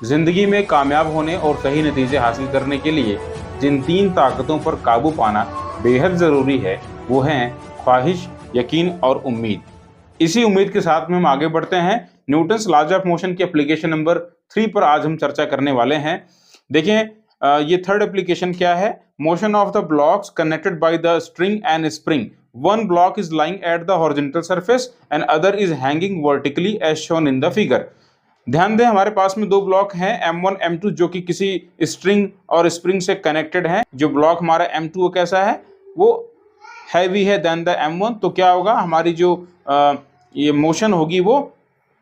जिंदगी में कामयाब होने और सही नतीजे हासिल करने के लिए जिन 3 ताकतों पर काबू पाना बेहद ज़रूरी है वो हैं ख्वाहिश, यकीन और उम्मीद। इसी उम्मीद के साथ में हम आगे बढ़ते हैं। न्यूटन्स लॉज ऑफ मोशन के एप्लीकेशन नंबर 3 पर आज हम चर्चा करने वाले हैं। देखिए ये थर्ड एप्लीकेशन क्या है? Motion of the blocks connected by the string and spring. One block is lying at the horizontal surface and other is hanging vertically as shown in the figure. ध्यान दें, हमारे पास में 2 ब्लॉक हैं M1 M2 जो कि किसी string और spring से कनेक्टेड हैं। जो ब्लॉक हमारा M2 वो कैसा है? वो हैवी है देन द M1। तो क्या होगा, हमारी जो ये मोशन होगी वो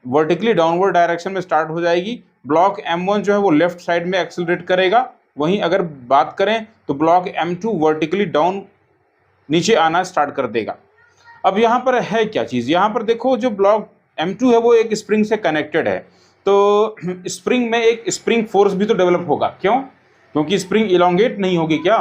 वर्टिकली डाउनवर्ड डायरेक्शन में स्टार्ट हो जाएगी। ब्लॉक M1 जो है वो लेफ्ट साइड में एक्सेलरेट करेगा। वहीं अगर बात करें तो ब्लॉक M2 वर्टिकली डाउन नीचे आना स्टार्ट कर देगा। अब यहाँ पर है क्या चीज़? यहाँ पर देखो, जो ब्लॉक M2 है वो एक स्प्रिंग से कनेक्टेड है, तो स्प्रिंग में एक स्प्रिंग फोर्स भी तो डेवलप होगा। क्यों? क्योंकि स्प्रिंग इलोंगेट नहीं होगी क्या?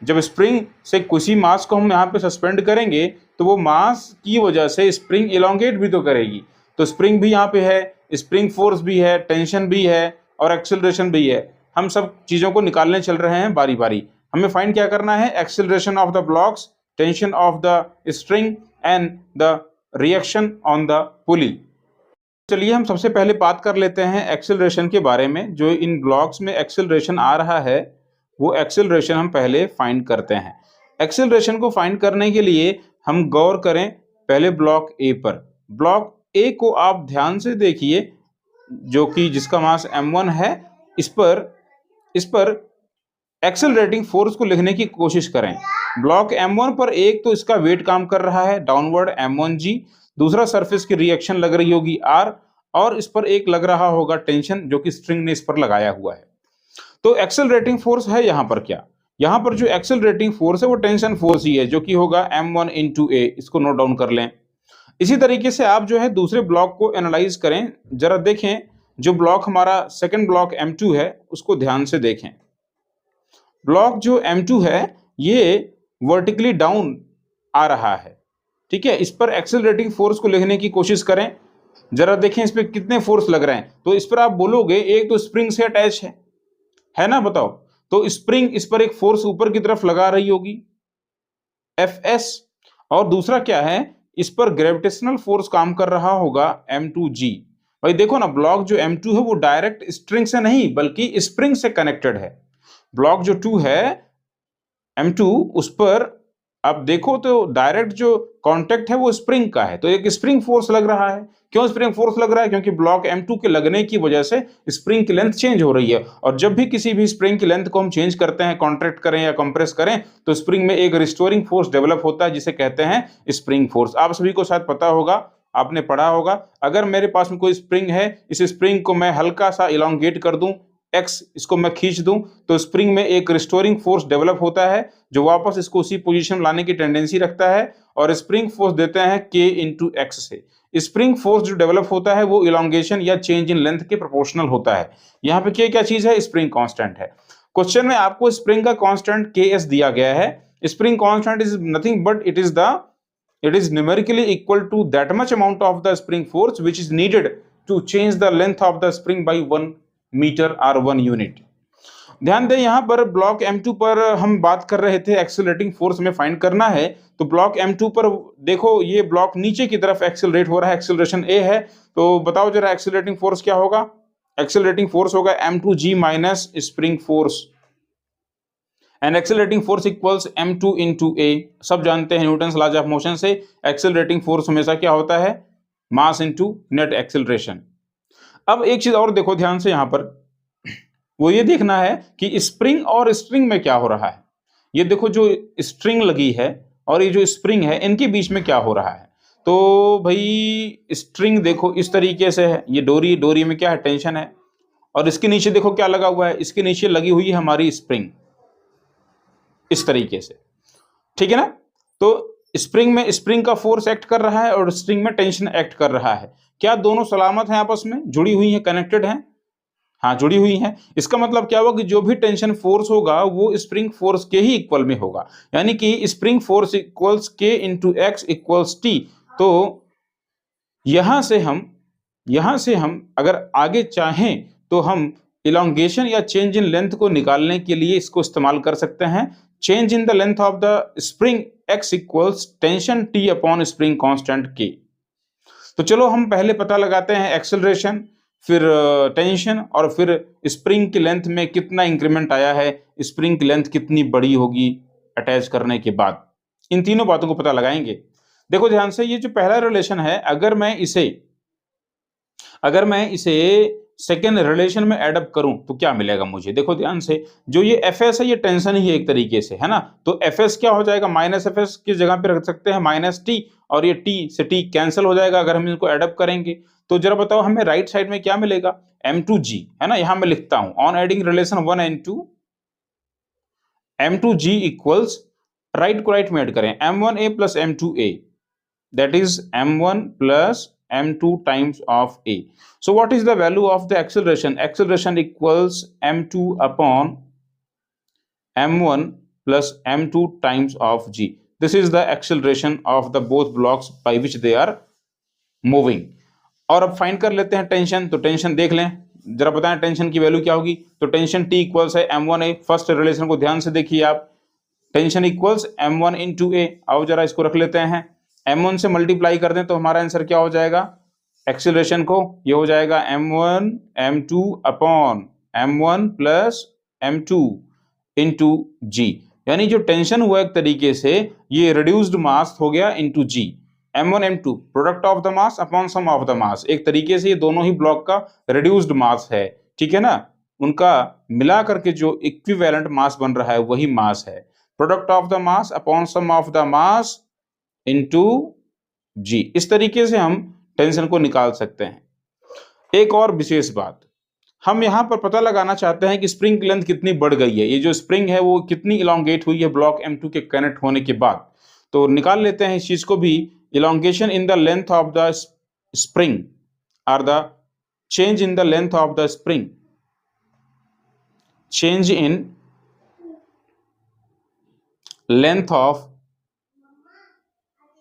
जब स्प्रिंग से किसी मास को हम यहाँ पे सस्पेंड करेंगे तो वो मास की वजह से स्प्रिंग इलोंगेट भी तो करेगी। तो स्प्रिंग भी यहाँ पे है, स्प्रिंग फोर्स भी है, टेंशन भी है और एक्सेलरेशन भी है। हम सब चीज़ों को निकालने चल रहे हैं बारी बारी। हमें फाइंड क्या करना है? Acceleration of the blocks, tension of the string and the reaction on the पुली। चलिए हम सबसे पहले बात कर लेते हैं एक्सेलरेशन के बारे में। जो इन ब्लॉक्स में एक्सेलरेशन आ रहा है वो एक्सेलरेशन हम पहले फाइंड करते हैं। एक्सेलरेशन को फाइंड करने के लिए हम गौर करें पहले ब्लॉक ए पर। ब्लॉक ए को आप ध्यान से देखिए, जो कि जिसका मास M1 है। इस पर एक्सेलरेटिंग फोर्स को लिखने की कोशिश करें। ब्लॉक M1 पर एक तो इसका वेट काम कर रहा है डाउनवर्ड M1G, दूसरा सरफेस की रिएक्शन लग रही होगी R, और इस पर एक लग रहा होगा टेंशन जो कि स्ट्रिंग ने इस पर लगाया हुआ है। तो एक्सेलरेटिंग फोर्स है यहाँ पर क्या? यहाँ पर जो एक्सेलरेटिंग फोर्स है वो टेंशन फोर्स ही है, जो कि होगा M1 into A। इसको नोट डाउन कर लें। इसी तरीके से आप जो है दूसरे ब्लॉक को एनालाइज करें। जरा देखें, जो ब्लॉक हमारा सेकेंड ब्लॉक M2 है उसको ध्यान से देखें। ब्लॉक जो M2 है ये वर्टिकली डाउन आ रहा है, ठीक है। इस पर एक्सेलरेटिंग फोर्स को लिखने की कोशिश करें। जरा देखें इस पर कितने फोर्स लग रहे हैं। तो इस पर आप बोलोगे एक तो स्प्रिंग से अटैच है ना? बताओ। तो स्प्रिंग इस पर एक फोर्स ऊपर की तरफ लगा रही होगी Fs, और दूसरा क्या है, इस पर ग्रेविटेशनल फोर्स काम कर रहा होगा M2G। भाई देखो ना, ब्लॉक जो M2 है वो डायरेक्ट स्ट्रिंग से नहीं बल्कि स्प्रिंग से कनेक्टेड है। ब्लॉक जो 2 है M2, उस पर आप देखो तो डायरेक्ट जो कांटेक्ट है वो स्प्रिंग का है, तो एक स्प्रिंग फोर्स लग रहा है। क्यों स्प्रिंग फोर्स लग रहा है? क्योंकि ब्लॉक M2 के लगने की वजह से स्प्रिंग की लेंथ चेंज हो रही है, और जब भी किसी भी स्प्रिंग की लेंथ को हम चेंज करते हैं, कॉन्ट्रैक्ट करें या कंप्रेस करें, तो स्प्रिंग में एक रिस्टोरिंग फोर्स डेवलप होता है जिसे कहते हैं स्प्रिंग फोर्स। आप सभी को शायद पता होगा, आपने पढ़ा होगा। अगर मेरे पास में कोई स्प्रिंग है, इस स्प्रिंग को मैं हल्का सा इलोंगेट कर दूं, एक्स इसको मैं खींच दूं, तो स्प्रिंग में एक रिस्टोरिंग फोर्स डेवलप होता है जो वापस इसको उसी पोजीशन लाने की टेंडेंसी रखता है, और स्प्रिंग फोर्स देते हैं K इंटू एक्स से। स्प्रिंग फोर्स जो डेवलप होता है वो इलोंगेशन या चेंज इन लेंथ के प्रोपोर्शनल होता है। यहाँ पे K क्या चीज है? स्प्रिंग कांस्टेंट है। क्वेश्चन में आपको स्प्रिंग का कांस्टेंट Ks दिया गया है। Spring constant is nothing but it is numerically equal to that much amount of the spring force which is needed to change the length of the spring by 1 metre or 1 unit. ध्यान दें, यहां पर block M2 पर हम बात कर रहे थे एक्सेलरेटिंग फोर्स में फाइंड करना है। तो ब्लॉक M2 पर देखो, ये ब्लॉक नीचे की तरफ एक्सेलरेट हो रहा है, एक्सेलरेशन A है। तो बताओ जरा एक्सेलरेटिंग फोर्स क्या होगा? एक्सेलरेटिंग फोर्स होगा M2G minus spring force, and accelerating force equals M2 into A। सब जानते हैं न्यूटन्स लॉज ऑफ मोशन से एक्सेलरेटिंग फोर्स हमेशा क्या होता है? Mass into net acceleration. अब एक चीज और देखो ध्यान से, यहां पर वो ये देखना है कि स्प्रिंग और स्ट्रिंग में क्या हो रहा है। ये देखो, जो स्ट्रिंग लगी है और ये जो स्प्रिंग है, इनके बीच में क्या हो रहा है। तो भाई स्ट्रिंग देखो इस तरीके से है, ये डोरी, डोरी में क्या है? टेंशन है। और इसके नीचे देखो क्या लगा हुआ है, इसके नीचे लगी हुई है हमारी स्प्रिंग, इस तरीके से, ठीक है ना। तो स्प्रिंग में स्प्रिंग का फोर्स एक्ट कर रहा है और स्ट्रिंग में टेंशन एक्ट कर रहा है। क्या दोनों सलामत हैं, आपस में जुड़ी हुई हैं, कनेक्टेड हैं? हाँ, जुड़ी हुई हैं। इसका मतलब क्या होगा कि जो भी टेंशन फोर्स होगा वो स्प्रिंग फोर्स के ही इक्वल में होगा, यानी कि spring force equals K into x equals T। तो यहां से हम अगर आगे चाहें तो हम इलोंगेशन या चेंज इन लेंथ को निकालने के लिए इसको इस्तेमाल कर सकते हैं। Change in the length of the spring x equals tension T upon spring constant K। तो चलो हम पहले पता लगाते हैं एक्सेलरेशन, फिर टेंशन, और फिर स्प्रिंग की लेंथ में कितना इंक्रीमेंट आया है, स्प्रिंग की लेंथ कितनी बड़ी होगी अटैच करने के बाद। इन तीनों बातों को पता लगाएंगे। देखो ध्यान से, ये जो पहला रिलेशन है, अगर मैं इसे सेकेंड रिलेशन में एडअप करूं तो क्या मिलेगा मुझे। देखो ध्यान से, जो ये Fs है ये टेंशन ही है एक तरीके से, है ना। तो Fs क्या हो जाएगा, माइनस Fs की जगह पे रख सकते हैं माइनस टी, और ये T से T कैंसिल हो जाएगा अगर हम इनको एडअप करेंगे। तो जरा बताओ हमें राइट साइड में क्या मिलेगा, M2G, है ना। यहां मैं लिखता हूं on adding relation 1 and 2, M2G equals, right को राइट में ऐड करें, M1A plus M2A, that is M1 plus M2 times of A. So what is the value of the acceleration? Acceleration equals M2 upon M1 plus M2 times of G. This is the acceleration of the both blocks by which they are moving. और अब find कर लेते हैं tension. तो tension देख लें, जरा बताएं टेंशन की वैल्यू क्या होगी। तो टेंशन T इक्वल्स है M1A, फर्स्ट रिलेशन को ध्यान से देखिए आप, tension equals M1 into A। आओ जरा इसको रख लेते हैं, M1 से मल्टीप्लाई कर दें तो हमारा आंसर क्या हो जाएगा, एक्सीलरेशन को, ये हो जाएगा M1 M2 upon M1 plus M2 into G। यानी जो टेंशन हुआ एक तरीके से ये रिड्यूस्ड मास हो गया into G। M1 M2 product of the mass upon sum of the mass, एक तरीके से ये दोनों ही ब्लॉक का रिड्यूस्ड मास है, ठीक है ना। उनका मिला करके जो इक्विवेलेंट मास बन रहा है वही मास है। Product of the mass upon sum of the mass into G। इस तरीके से हम टेंशन को निकाल सकते हैं। एक और विशेष बात, हम यहां पर पता लगाना चाहते हैं कि स्प्रिंग की लेंथ कितनी बढ़ गई है, ये जो स्प्रिंग है वो कितनी इलोंगेट हुई है ब्लॉक M2 के कनेक्ट होने के बाद। तो निकाल लेते हैं इस चीज को भी। Elongation in the length of the spring और the change in the length of the spring, change in length of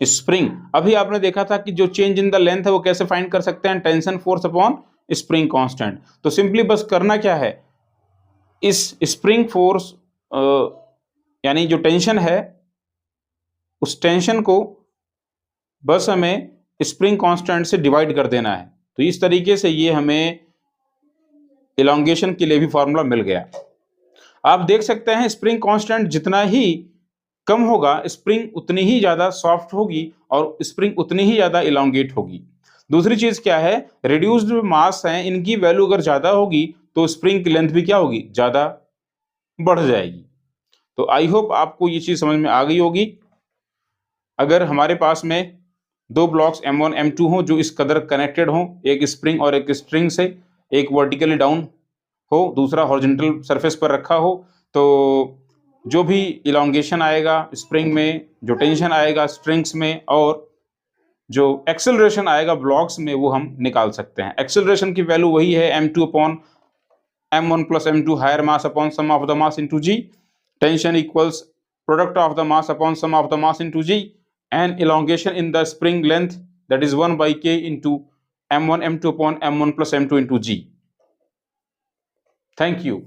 spring. अभी आपने देखा था कि जो चेंज इन द लेंथ है वो कैसे फाइंड कर सकते हैं, tension force upon spring constant. तो सिंपली बस करना क्या है, इस स्प्रिंग फोर्स यानी जो टेंशन है उस टेंशन को बस हमें स्प्रिंग कांस्टेंट से डिवाइड कर देना है। तो इस तरीके से ये हमें इलोंगेशन के लिए भी फॉर्मूला मिल गया। आप देख सकते हैं स्प्रिंग कांस्टेंट जितना ही कम होगा स्प्रिंग उतनी ही ज्यादा सॉफ्ट होगी और स्प्रिंग उतनी ही ज्यादा इलोंगेट होगी। दूसरी चीज क्या है, रिड्यूस्ड मास है, इनकी वैल्यू अगर ज्यादा होगी तो स्प्रिंग की लेंथ भी क्या होगी, ज्यादा बढ़ जाएगी। तो आई होप आपको ये चीज समझ में आ गई होगी। अगर हमारे पास में दो ब्लॉक्स M1 M2 हो जो इस कदर कनेक्टेड हो, एक स्प्रिंग और एक स्ट्रिंग से, एक वर्टिकली डाउन हो दूसरा हॉरिजॉन्टल सरफेस पर रखा हो, तो जो भी इलोंगेशन आएगा स्प्रिंग में, जो टेंशन आएगा स्ट्रिंग्स में, और जो एक्सेलरेशन आएगा ब्लॉक्स में, वो हम निकाल सकते हैं। एक्सेलरेशन की वैल्यू वही है M2 upon M1 plus M2 higher mass upon sum of the mass into G। Tension equals product of the mass upon sum of the mass into G, and elongation in the spring length that is 1 by K into M1 M2 upon M1 plus M2 into G। Thank you.